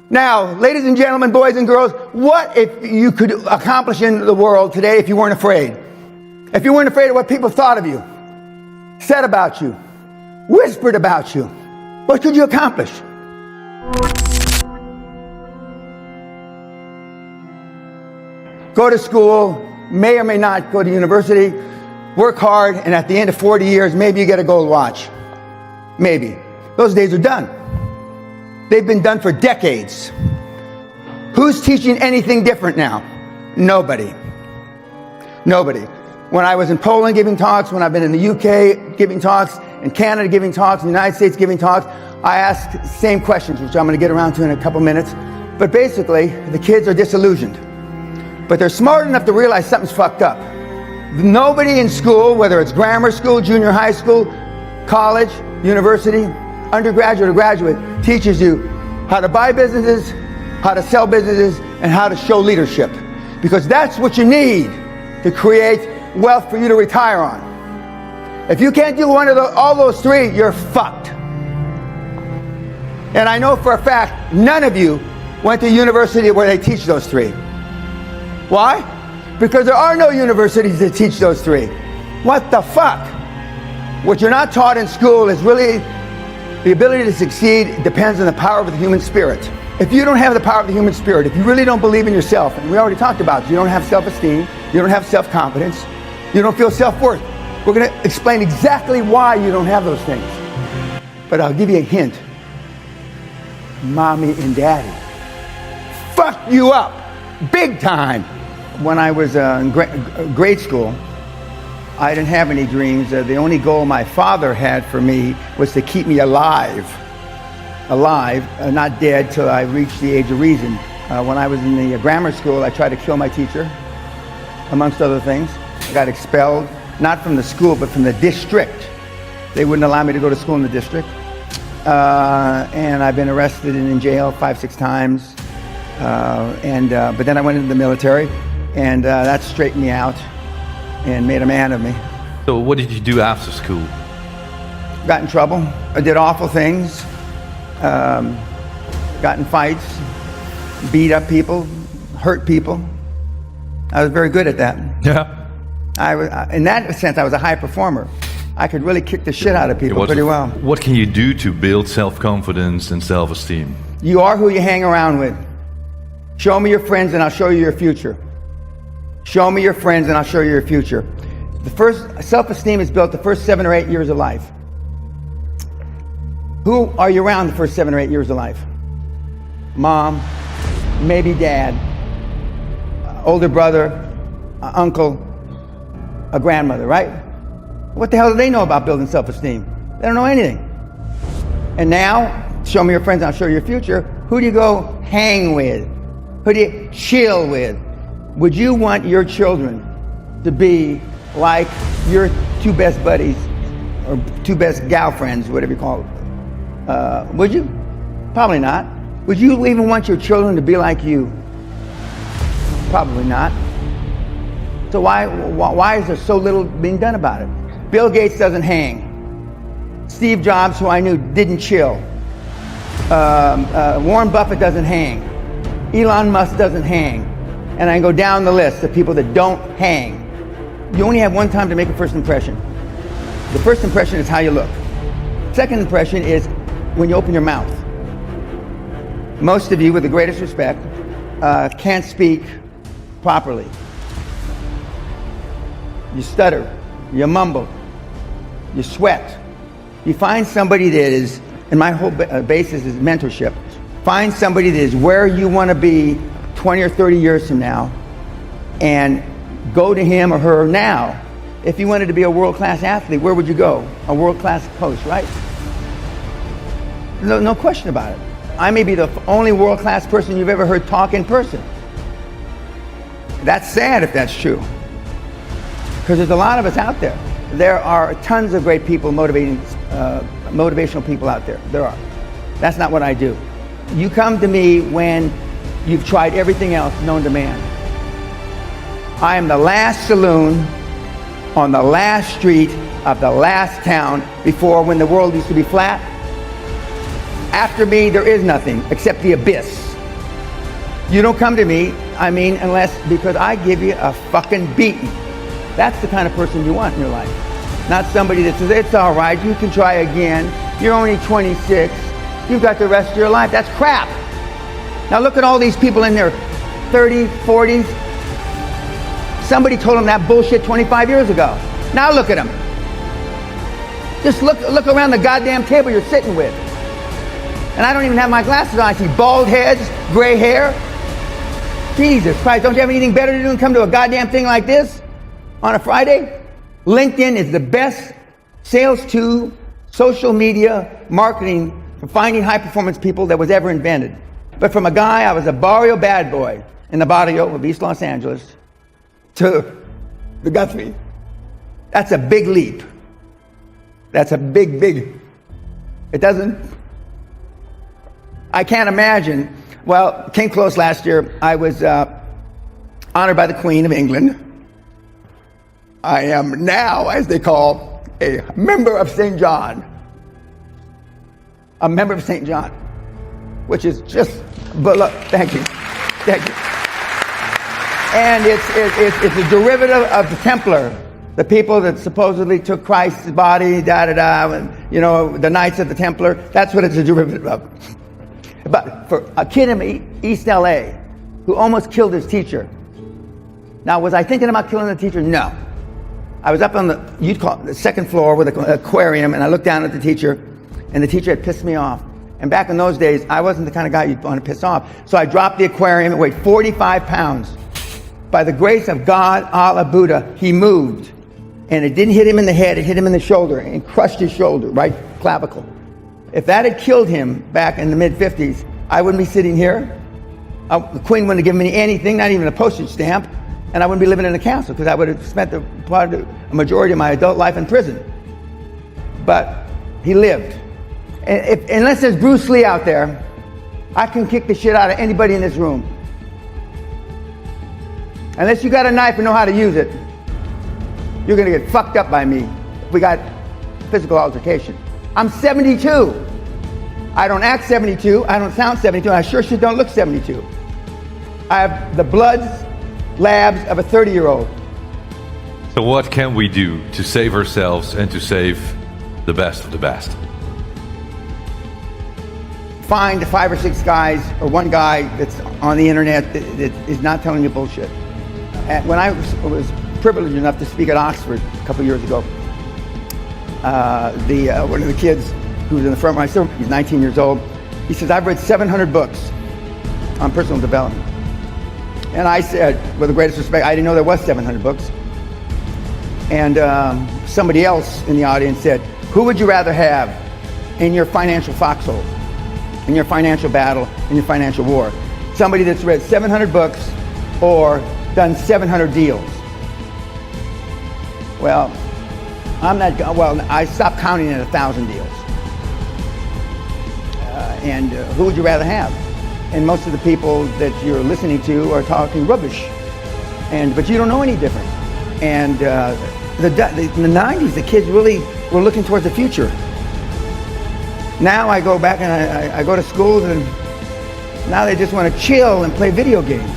Now, ladies and gentlemen, boys and girls, what if you could accomplish in the world today if you weren't afraid? If you weren't afraid of what people thought of you, said about you, whispered about you, what could you accomplish? Go to school, may or may not go to university, work hard, and at the end of 40 years, maybe you get a gold watch. Maybe. Those days are done. They've been done for decades. Who's teaching anything different now? Nobody. Nobody. When I was in Poland giving talks, when I've been in the UK giving talks, in Canada giving talks, in the United States giving talks, I asked the same questions, which I'm going to get around to in a couple minutes. But basically, the kids are disillusioned. But they're smart enough to realize something's fucked up. Nobody in school, whether it's grammar school, junior high school, college, university, undergraduate or graduate, teaches you how to buy businesses, how to sell businesses, and how to show leadership. Because that's what you need to create wealth for you to retire on. If you can't do one of all those three, you're fucked. And I know for a fact, none of you went to university where they teach those three. Why? Because there are no universities that teach those three. What the fuck? What you're not taught in school is really the ability to succeed depends on the power of the human spirit. If you don't have the power of the human spirit, if you really don't believe in yourself, and we already talked about it, you don't have self-esteem, you don't have self-confidence, you don't feel self-worth. We're going to explain exactly why you don't have those things. But I'll give you a hint. Mommy and daddy fucked you up big time. When I was in grade school, I didn't have any dreams. The only goal my father had for me was to keep me alive, not dead till I reached the age of reason. When I was in the grammar school, I tried to kill my teacher, amongst other things. I got expelled, not from the school, but from the district. They wouldn't allow me to go to school in the district. And I've been arrested and in jail 5-6 times. But then I went into the military, and that straightened me out and made a man of me. So what did you do after school? Got in trouble. I did awful things. Got in fights, beat up people, hurt people. I was very good at that. Yeah. In that sense, I was a high performer. I could really kick the shit out of people pretty well. What can you do to build self-confidence and self-esteem? You are who you hang around with. Show me your friends and I'll show you your future. Show me your friends and I'll show you your future. The first self-esteem is built the first 7 or 8 years of life. Who are you around the first 7 or 8 years of life? Mom, maybe dad, older brother, uncle, a grandmother, right? What the hell do they know about building self-esteem? They don't know anything. And now, show me your friends and I'll show you your future. Who do you go hang with? Who do you chill with? Would you want your children to be like your 2 best buddies or 2 best gal friends, whatever you call it? Would you? Probably not. Would you even want your children to be like you? Probably not. So why is there so little being done about it? Bill Gates doesn't hang. Steve Jobs, who I knew, didn't chill. Warren Buffett doesn't hang. Elon Musk doesn't hang. And I go down the list of people that don't hang. You only have one time to make a first impression. The first impression is how you look. Second impression is when you open your mouth. Most of you, with the greatest respect, can't speak properly. You stutter, you mumble, you sweat. You find somebody that is, and my whole basis is mentorship. Find somebody that is where you want to be 20 or 30 years from now, and go to him or her now. If you wanted to be a world-class athlete, where would you go? A world-class coach, right? No question about it. I may be the only world-class person you've ever heard talk in person. That's sad if that's true, because there's a lot of us out there. There are tons of great people, motivational people out there. There are. That's not what I do. You come to me when you've tried everything else known to man. I am the last saloon on the last street of the last town before, when the world used to be flat. After me, there is nothing except the abyss. You don't come to me, because I give you a fucking beating. That's the kind of person you want in your life. Not somebody that says, it's all right, you can try again. You're only 26. You've got the rest of your life. That's crap. Now look at all these people in their 30s, 40s. Somebody told them that bullshit 25 years ago. Now look at them. Just look around the goddamn table you're sitting with. And I don't even have my glasses on. I see bald heads, gray hair. Jesus Christ, don't you have anything better to do than come to a goddamn thing like this on a Friday? LinkedIn is the best sales tool, social media, marketing for finding high-performance people that was ever invented. But from a guy, I was a barrio bad boy in the barrio of East Los Angeles to the Gothic. That's a big leap. That's a big. I can't imagine. Well, came close last year. I was honored by the Queen of England. I am now, as they call, a member of St. John. A member of St. John, which is just, thank you. And it's a derivative of the Templar, the people that supposedly took Christ's body, and, the Knights of the Templar. That's what it's a derivative of. But for a kid in East LA who almost killed his teacher. Now, was I thinking about killing the teacher? No. I was up on the second floor with an aquarium, and I looked down at the teacher, and the teacher had pissed me off. And back in those days, I wasn't the kind of guy you'd want to piss off. So I dropped the aquarium. It weighed 45 pounds. By the grace of God, Allah, Buddha, he moved. And it didn't hit him in the head, it hit him in the shoulder and crushed his shoulder, right clavicle. If that had killed him back in the mid-50s, I wouldn't be sitting here. The Queen wouldn't have given me anything, not even a postage stamp, and I wouldn't be living in a castle because I would have spent a majority of my adult life in prison. But he lived. And unless there's Bruce Lee out there, I can kick the shit out of anybody in this room. Unless you got a knife and know how to use it, you're gonna get fucked up by me. We got physical altercation. I'm 72. I don't act 72, I don't sound 72, and I sure shit don't look 72. I have the bloods, labs of a 30-year-old. So what can we do to save ourselves and to save the best of the best? Find 5 or 6 guys, or one guy that's on the internet that is not telling you bullshit. And when I was privileged enough to speak at Oxford a couple years ago, one of the kids who was in the front row, he's 19 years old, he says, I've read 700 books on personal development. And I said, with the greatest respect, I didn't know there was 700 books. And somebody else in the audience said, who would you rather have in your financial foxhole, in your financial battle, in your financial war? Somebody that's read 700 books or done 700 deals. Well, I stopped counting at 1,000 deals. And who would you rather have? And most of the people that you're listening to are talking rubbish. But you don't know any different. And in the 90s, the kids really were looking towards the future. Now I go back and I go to schools, and now they just want to chill and play video games.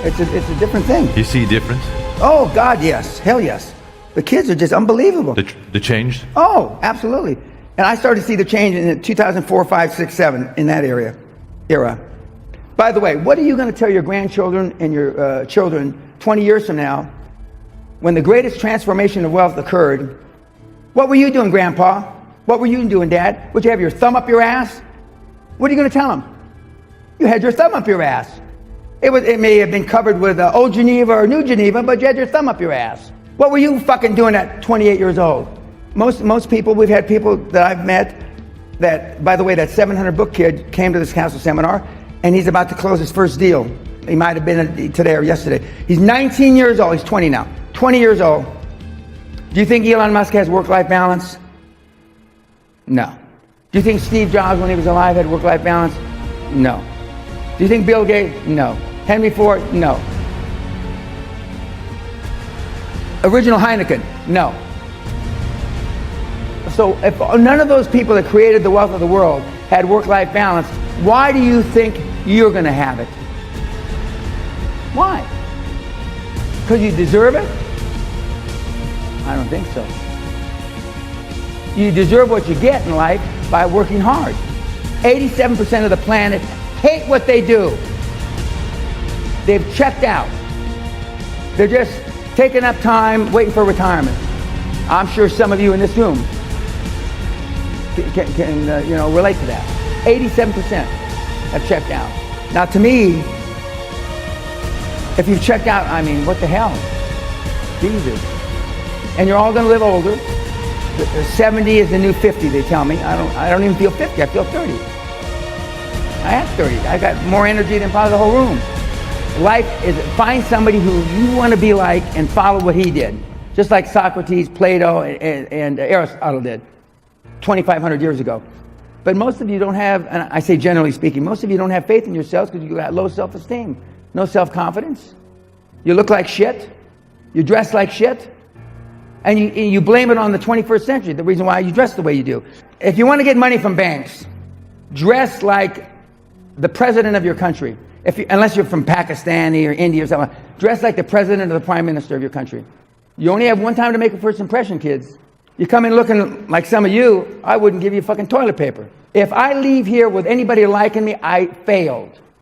It's a different thing. You see a difference? Oh, God, yes. Hell yes. The kids are just unbelievable. The change? Oh, absolutely. And I started to see the change in 2004, 5, 6, 7, in that era. By the way, what are you going to tell your grandchildren and your children 20 years from now when the greatest transformation of wealth occurred? What were you doing, Grandpa? What were you doing, Dad? Would you have your thumb up your ass? What are you going to tell them? You had your thumb up your ass. It may have been covered with Old Geneva or New Geneva, but you had your thumb up your ass. What were you fucking doing at 28 years old? Most people, we've had people that I've met that, by the way, that 700 book kid came to this council seminar, and he's about to close his first deal. He might have been today or yesterday. He's 19 years old. He's 20 now. 20 years old. Do you think Elon Musk has work-life balance? No. Do you think Steve Jobs, when he was alive, had work-life balance? No. Do you think Bill Gates? No. Henry Ford? No. Original Heineken? No. So if none of those people that created the wealth of the world had work-life balance, why do you think you're going to have it. Why? Because you deserve it? I don't think so. You deserve what you get in life by working hard. 87% of the planet hate what they do. They've checked out. They're just taking up time, waiting for retirement. I'm sure some of you in this room can relate to that. 87% have checked out. Now, to me, if you've checked out, I mean, what the hell? Jesus. And you're all going to live older. 70 is the new 50, they tell me. I don't even feel 50, I feel 30. I am 30. I got more energy than probably the whole room. Life is, find somebody who you want to be like and follow what he did. Just like Socrates, Plato, and Aristotle did 2,500 years ago. But most of you don't have, and I say generally speaking, most of you don't have faith in yourselves because you got low self-esteem, no self-confidence. You look like shit. You dress like shit. And you blame it on the 21st century, the reason why you dress the way you do. If you want to get money from banks, dress like the president of your country. Unless you're from Pakistan or India or something, dress like the president or the prime minister of your country. You only have one time to make a first impression, kids. You come in looking like some of you, I wouldn't give you fucking toilet paper. If I leave here with anybody liking me, I failed.